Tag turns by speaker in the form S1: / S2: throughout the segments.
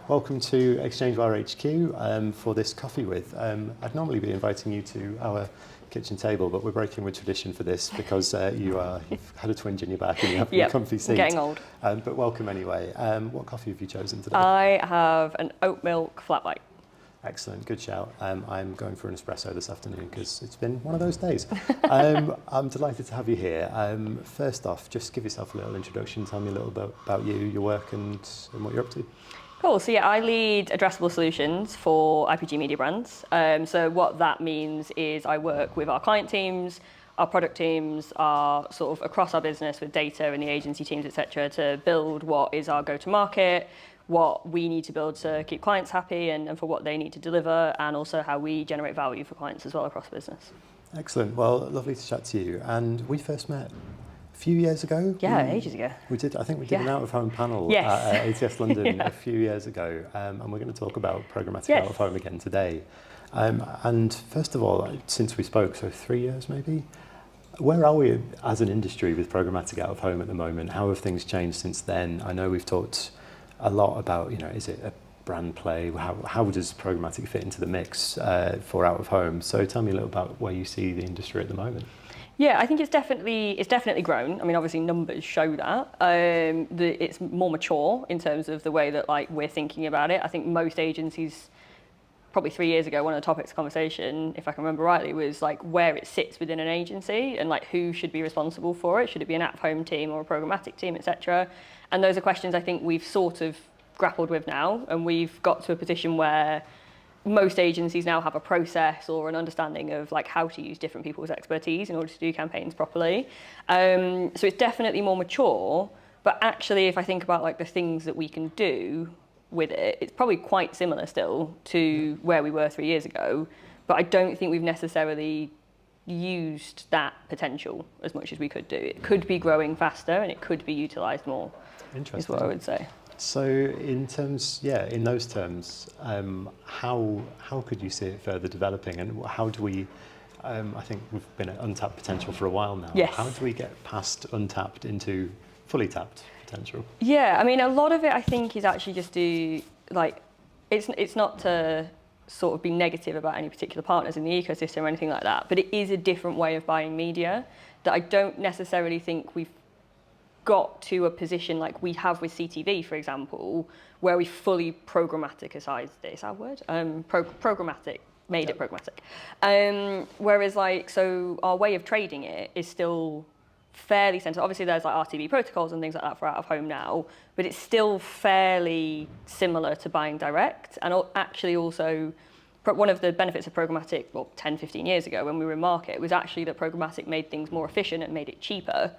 S1: Welcome to ExchangeWire HQ for this coffee with. I'd normally be inviting you to our kitchen table, but we're breaking with tradition for this because you've had a twinge in your back and you have a comfy seat.
S2: Getting old.
S1: But welcome anyway. What coffee have you chosen today?
S2: I have an oat milk flat white.
S1: Excellent, good shout. I'm going for an espresso this afternoon because it's been one of those days. I'm delighted to have you here. First off, just give yourself a little introduction. Tell me a little bit about you, your work and what you're up to.
S2: Cool, so I lead Addressable Solutions for IPG Mediabrands. So what that means is I work with our client teams, our product teams, are sort of across our business with data and the agency teams, etc., to build what is our go-to-market, what we need to build to keep clients happy and for what they need to deliver, and also how we generate value for clients as well across the business.
S1: Excellent. Well, lovely to chat to you. And we first met a few years ago.
S2: Yeah, ages ago.
S1: We did. I think we did an out-of-home panel at ATS London a few years ago, and we're going to talk about programmatic out-of-home again today. And first of all, since we spoke, so 3 years maybe, where are we as an industry with programmatic out-of-home at the moment? How have things changed since then? I know we've talked a lot about, is it a brand play? How does programmatic fit into the mix for out-of-home? So tell me a little about where you see the industry at the moment.
S2: Yeah, I think it's definitely grown. I mean, obviously numbers show that. It's more mature in terms of the way that we're thinking about it. I think most agencies, probably 3 years ago, one of the topics of conversation, if I can remember rightly, was where it sits within an agency and who should be responsible for it. Should it be an at-home team or a programmatic team, etc.? And those are questions I think we've sort of grappled with now, and we've got to a position where most agencies now have a process or an understanding of how to use different people's expertise in order to do campaigns properly. So it's definitely more mature, but actually if I think about the things that we can do with it, it's probably quite similar still to where we were 3 years ago, but I don't think we've necessarily used that potential as much as we could do. It could be growing faster and it could be utilised more, is what I would say.
S1: So in those terms, how could you see it further developing, and how do we, I think we've been at untapped potential for a while now.
S2: Yes.
S1: How do we get past untapped into fully tapped potential?
S2: Yeah, I mean, a lot of it I think is actually just it's not to sort of be negative about any particular partners in the ecosystem or anything like that, but it is a different way of buying media that I don't necessarily think we've got to a position like we have with CTV, for example, where we fully programmaticized it. Is that a word? Programmatic, made it programmatic. Whereas so our way of trading it is still fairly centered. Obviously there's RTB protocols and things like that for out of home now, but it's still fairly similar to buying direct. And actually also one of the benefits of programmatic, 10, 15 years ago when we were in market, was actually that programmatic made things more efficient and made it cheaper.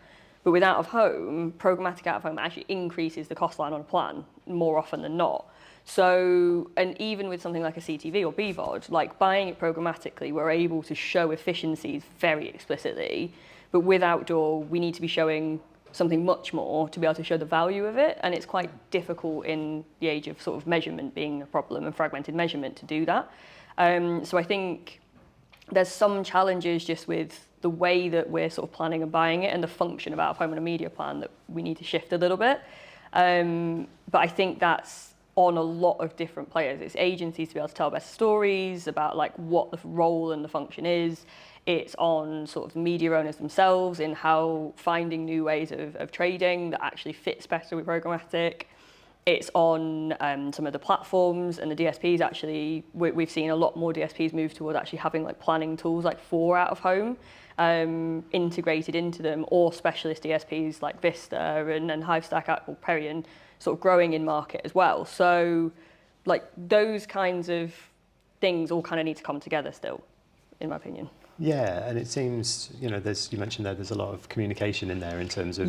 S2: But with out-of-home, programmatic out-of-home actually increases the cost line on a plan more often than not. So, and even with something like a CTV or BVOD, buying it programmatically, we're able to show efficiencies very explicitly. But with outdoor, we need to be showing something much more to be able to show the value of it. And it's quite difficult in the age of sort of measurement being a problem and fragmented measurement to do that. So I think there's some challenges just with the way that we're sort of planning and buying it and the function of out-of-home and a media plan that we need to shift a little bit. But I think that's on a lot of different players. It's agencies to be able to tell better stories about what the role and the function is. It's on sort of media owners themselves in how finding new ways of trading that actually fits better with programmatic. It's on some of the platforms and the DSPs. Actually, we've seen a lot more DSPs move towards actually having planning tools for out-of-home integrated into them, or specialist DSPs like Vista and Hivestack, Perion, sort of growing in market as well. So those kinds of things all kind of need to come together still, in my opinion.
S1: Yeah, and it seems, you mentioned there's a lot of communication in there in terms of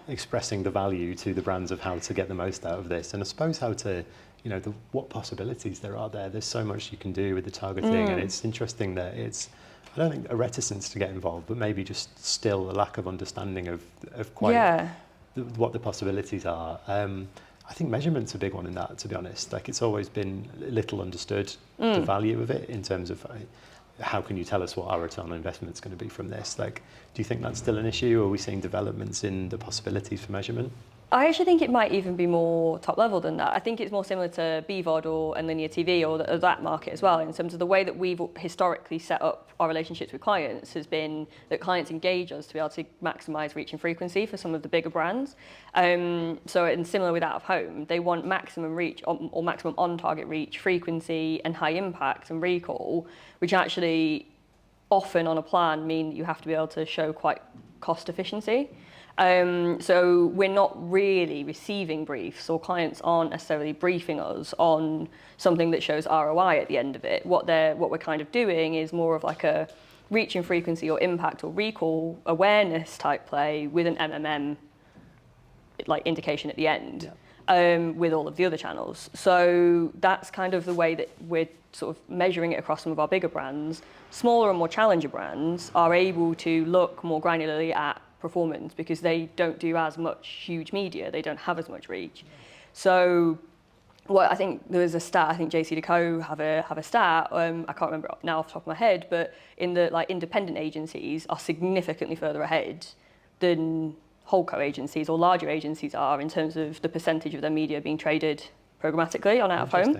S1: expressing the value to the brands of how to get the most out of this, and I suppose how to, what possibilities there are there. There's so much you can do with the targeting, and it's interesting that it's, I don't think a reticence to get involved, but maybe just still a lack of understanding of quite what the possibilities are. I think measurement's a big one in that, to be honest. It's always been little understood, the value of it in terms of how can you tell us what our return on investment is going to be from this? Do you think that's still an issue, or are we seeing developments in the possibilities for measurement?
S2: I actually think it might even be more top level than that. I think it's more similar to BVOD and linear TV or that market as well, in terms of the way that we've historically set up our relationships with clients has been that clients engage us to be able to maximise reach and frequency for some of the bigger brands. And similar with out of home, they want maximum reach or maximum on-target reach, frequency and high impact and recall, which actually often on a plan mean that you have to be able to show quite cost efficiency. So we're not really receiving briefs, or clients aren't necessarily briefing us on something that shows ROI at the end of it. What we're kind of doing is more of like a reach and frequency or impact or recall awareness type play with an MMM like indication at the end, with all of the other channels. So that's kind of the way that we're sort of measuring it across some of our bigger brands. Smaller and more challenger brands are able to look more granularly at performance because they don't do as much huge media, they don't have as much reach. So I think there was a stat, I think JC&Co have a stat, I can't remember it now off the top of my head, but in the like independent agencies are significantly further ahead than holdco agencies or larger agencies are in terms of the percentage of their media being traded programmatically on out of home.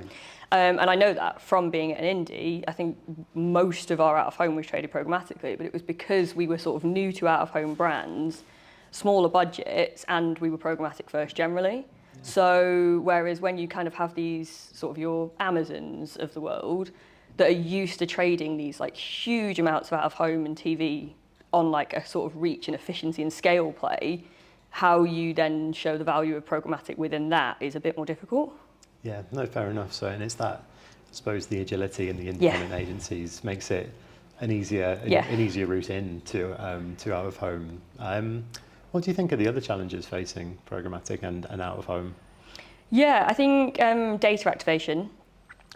S2: And I know that from being at an indie, I think most of our out of home was traded programmatically, but it was because we were sort of new to out of home brands, smaller budgets, and we were programmatic first generally. Yeah. So whereas when you kind of have these sort of your Amazons of the world that are used to trading these like huge amounts of out of home and TV on like a sort of reach and efficiency and scale play, how you then show the value of programmatic within that is a bit more difficult.
S1: Yeah, no, fair enough. So, and it's that, I suppose, the agility in the independent agencies makes it an easier route in to out of home. What do you think are the other challenges facing programmatic and out of home? Yeah, I think data activation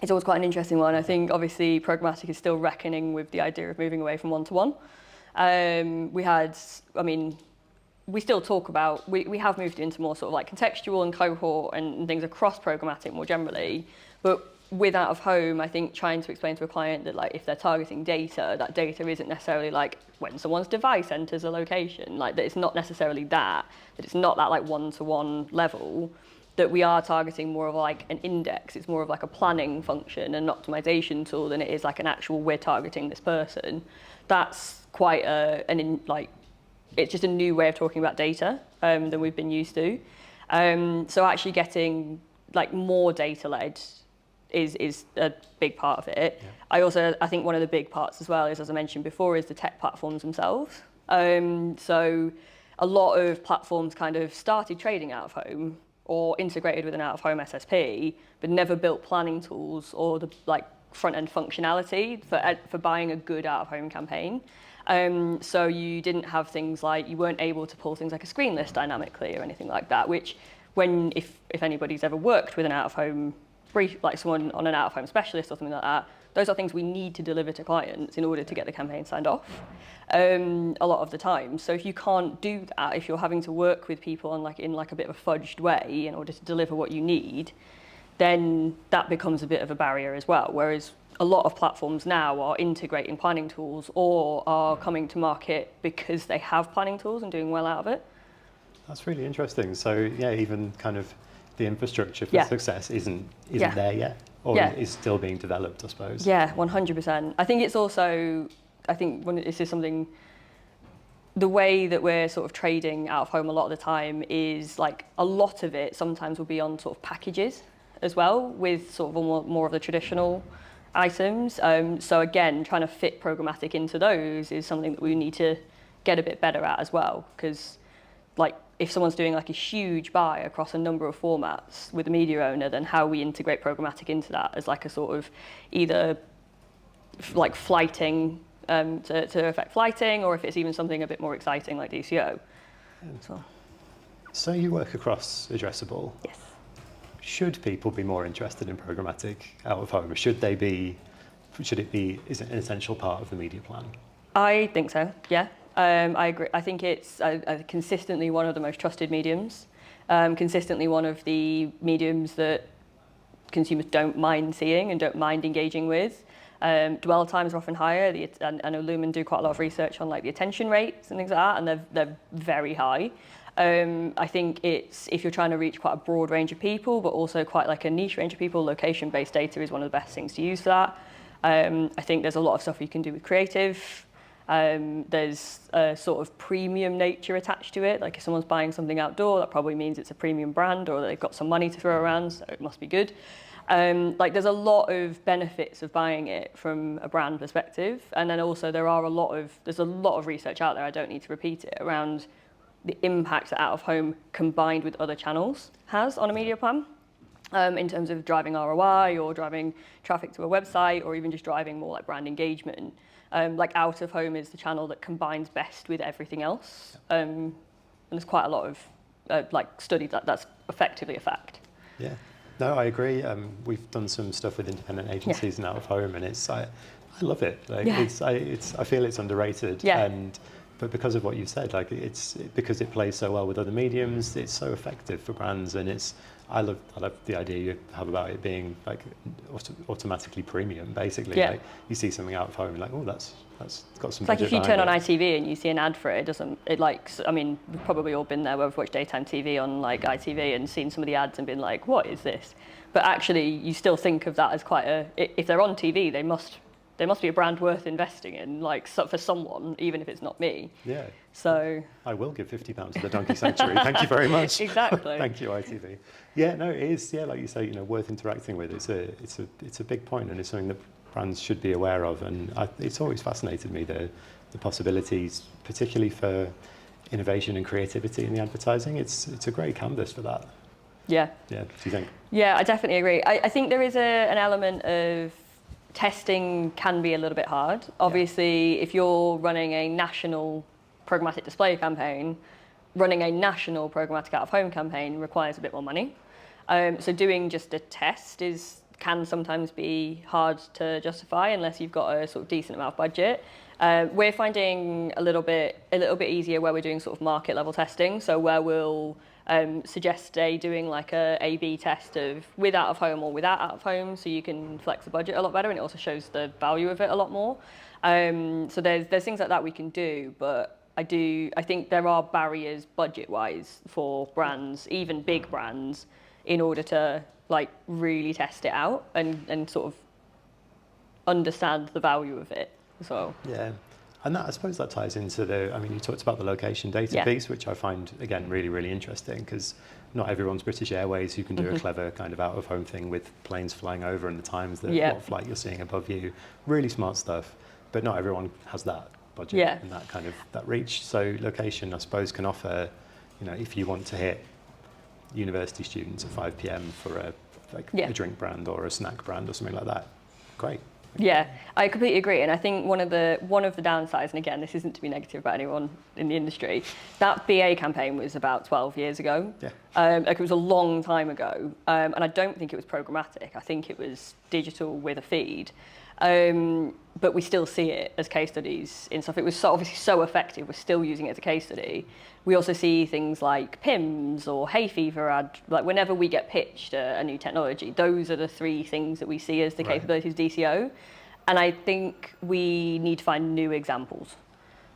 S1: is always quite an interesting one. I think obviously programmatic is still reckoning with the idea of moving away from one-to-one. We still talk about, we have moved into more sort of like contextual and cohort and things across programmatic more generally, but with out of home, I think trying to explain to a client that like if they're targeting data, that data isn't necessarily like when someone's device enters a location, like that it's not necessarily that it's not that like one-to-one level, that we are targeting more of like an index, it's more of like a planning function and an optimization tool than it is like an actual we're targeting this person. That's quite it's just a new way of talking about data than we've been used to. So actually getting like more data-led is a big part of it. Yeah. I think one of the big parts as well is, as I mentioned before, is the tech platforms themselves. So a lot of platforms kind of started trading out of home or integrated with an out of home SSP, but never built planning tools or the like front-end functionality for buying a good out of home campaign. So you didn't have things like, you weren't able to pull things like a screen list dynamically or anything like that, which if anybody's ever worked with an out-of-home brief, like someone on an out-of-home specialist or something like that, those are things we need to deliver to clients in order to get the campaign signed off a lot of the time. So if you can't do that, if you're having to work with people in a bit of a fudged way in order to deliver what you need, then that becomes a bit of a barrier as well. Whereas a lot of platforms now are integrating planning tools or are coming to market because they have planning tools and doing well out of it. That's really interesting. So yeah, even kind of the infrastructure for success isn't there yet, or is still being developed, I suppose. Yeah, 100%. I think it's also, this is something, the way that we're sort of trading out of home a lot of the time is like a lot of it sometimes will be on sort of packages as well with sort of more of the traditional items. So again, trying to fit programmatic into those is something that we need to get a bit better at as well, because like if someone's doing like a huge buy across a number of formats with a media owner, then how we integrate programmatic into that as like a sort of either like flighting to affect flighting, or if it's even something a bit more exciting like DCO. So you work across Addressable. Yes. Should people be more interested in programmatic out of home? Is it an essential part of the media plan? I think so, yeah. I agree. I think it's consistently one of the most trusted mediums, consistently one of the mediums that consumers don't mind seeing and don't mind engaging with. Dwell times are often higher. I know Lumen do quite a lot of research on like the attention rates and things like that, and they're very high.
S2: I think if you're trying to reach quite a broad range of people, but also quite like a niche range of people, location-based data is one of the best things to use for that. I think there's a lot of stuff you can do with creative. There's a sort of premium nature attached to it. Like if someone's buying something outdoor, that probably means it's a premium brand or they've got some money to throw around, so it must be good. Like there's a lot of benefits of buying it from a brand perspective. And then also there's a lot of research out there, I don't need to repeat it, around the impact that out-of-home combined with other channels has on a media plan. In terms of driving ROI or driving traffic to a website or even just driving more like brand engagement. Like out-of-home is the channel that combines best with everything else. And there's quite a lot of like study that's effectively a fact.
S1: Yeah, no, I agree. We've done some stuff with independent agencies and out-of-home, and I love it. Like I feel it's underrated.
S2: Yeah.
S1: But because of what you said, like because it plays so well with other mediums, it's so effective for brands, and I love the idea you have about it being like automatically premium, basically.
S2: Yeah.
S1: Like you see something out of home, like, oh, that's got some.
S2: It's like if you turn on
S1: it.
S2: ITV and you see an ad for it, I mean, we've probably all been there where we've watched daytime TV on like ITV and seen some of the ads and been like, what is this? But actually, you still think of that as if they're on TV, there must be a brand worth investing in, like for someone, even if it's not me.
S1: Yeah.
S2: So
S1: I will give £50 to the Donkey Sanctuary. Thank you very much.
S2: Exactly.
S1: Thank you, ITV. Yeah, no, it is. Yeah, like you say, worth interacting with. It's a big point, and it's something that brands should be aware of. And it's always fascinated me the possibilities, particularly for innovation and creativity in the advertising. It's a great canvas for that.
S2: Yeah.
S1: Yeah. Do you think?
S2: Yeah, I definitely agree. I think there is an element of testing can be a little bit hard. Obviously, if you're running a national programmatic display campaign, running a national programmatic out-of-home campaign requires a bit more money. So doing just a test can sometimes be hard to justify unless you've got a sort of decent amount of budget. We're finding a little bit easier where we're doing sort of market level testing. So where we'll suggest doing like a A/B test of with out of home or without out of home, so you can flex the budget a lot better, and it also shows the value of it a lot more. So there's things like that we can do, but I think there are barriers budget wise for brands, even big brands, in order to like really test it out and sort of understand the value of it. So
S1: yeah. And I suppose that ties into you talked about the location data piece, which I find, again, really, really interesting, because not everyone's British Airways who can do a clever kind of out-of-home thing with planes flying over and the times what flight you're seeing above you. Really smart stuff, but not everyone has that budget and that kind of that reach. So location, I suppose, can offer, if you want to hit university students at 5 p.m. for a drink brand or a snack brand or something like that, great.
S2: Yeah, I completely agree, and I think one of the downsides, and again, this isn't to be negative about anyone in the industry, that BA campaign was about 12 years ago. Yeah. It was a long time ago, and I don't think it was programmatic. I think it was digital with a feed. But we still see it as case studies in stuff. It was obviously so effective, we're still using it as a case study. We also see things like PIMS or hay fever ad, like whenever we get pitched a new technology, those are the three things that we see as the capabilities of DCO. And I think we need to find new examples,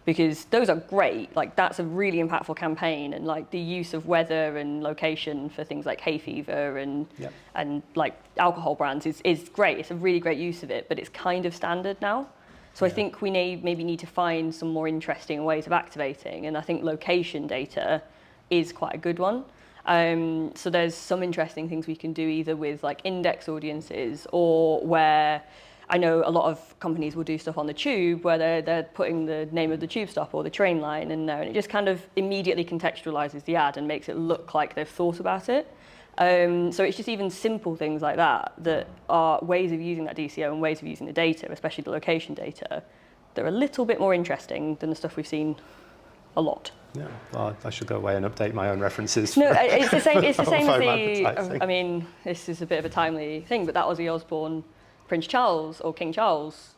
S2: because those are great. Like that's a really impactful campaign, and like the use of weather and location for things like hay fever and like alcohol brands is great. It's a really great use of it, but it's kind of standard now. So I think we maybe need to find some more interesting ways of activating, and I think location data is quite a good one. So there's some interesting things we can do either with like index audiences, or where I know a lot of companies will do stuff on the tube where they're putting the name of the tube stop or the train line in there, and it just kind of immediately contextualizes the ad and makes it look like they've thought about it. So it's just even simple things like that are ways of using that DCO and ways of using the data, especially the location data, that are a little bit more interesting than the stuff we've seen a lot.
S1: Yeah, well, I should go away and update my own references.
S2: No, it's the same. It's the same as I mean, this is a bit of a timely thing, but that Ozzy Osbourne, Prince Charles or King Charles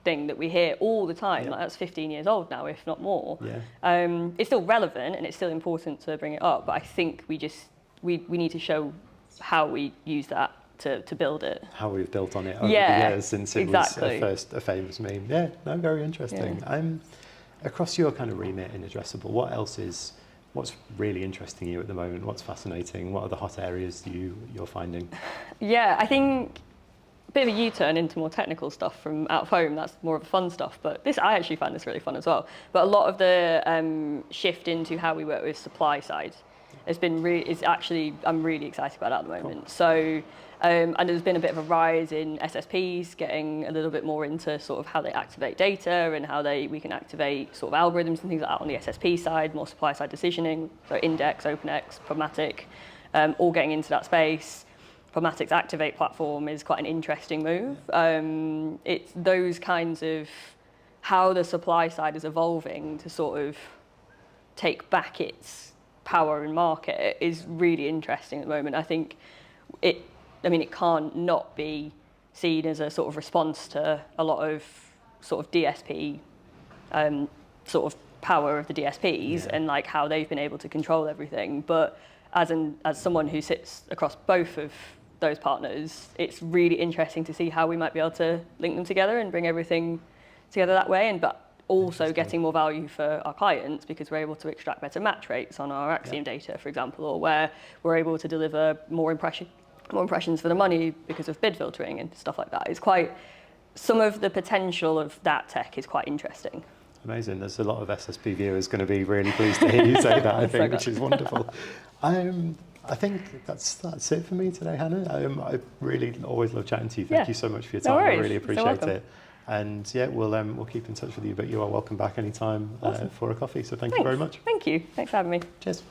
S2: thing that we hear all the time. Like that's 15 years old now, if not more. Yeah. It's still relevant and it's still important to bring it up, but I think we need to show how we use that to build it. How
S1: we've built on it over the years since it was a famous meme. Yeah, no, very interesting. Across your kind of remit in Addressable, what else is what's really interesting you at the moment? What's fascinating? What are the hot areas you're finding?
S2: Yeah, I think a bit of a U-turn into more technical stuff from out of home. That's more of the fun stuff. But I actually find this really fun as well. But a lot of the shift into how we work with supply side has been I'm really excited about that at the moment. Cool. So, and there's been a bit of a rise in SSPs getting a little bit more into sort of how they activate data and how we can activate sort of algorithms and things like that on the SSP side, more supply side decisioning. So Index, OpenX, Programmatic, all getting into that space. Programmatic's Activate platform is quite an interesting move. It's those kinds of how the supply side is evolving to sort of take back its power in market is really interesting at the moment. I think it can't not be seen as a sort of response to a lot of sort of DSP, sort of power of the DSPs and like how they've been able to control everything. But as someone who sits across both of those partners, it's really interesting to see how we might be able to link them together and bring everything together that way. But also getting more value for our clients because we're able to extract better match rates on our Axiom data, for example, or where we're able to deliver more impressions for the money because of bid filtering and stuff like that. It's quite, some of the potential of that tech is quite interesting.
S1: Amazing. There's a lot of SSP viewers going to be really pleased to hear you say that, I think, which is wonderful. I think that's it for me today, Hannah. I really always love chatting to you. Thank you so much for your time. I really appreciate it. And we'll keep in touch with you, but you are welcome back anytime for a coffee. So thank you very much.
S2: Thank you. Thanks for having me.
S1: Cheers.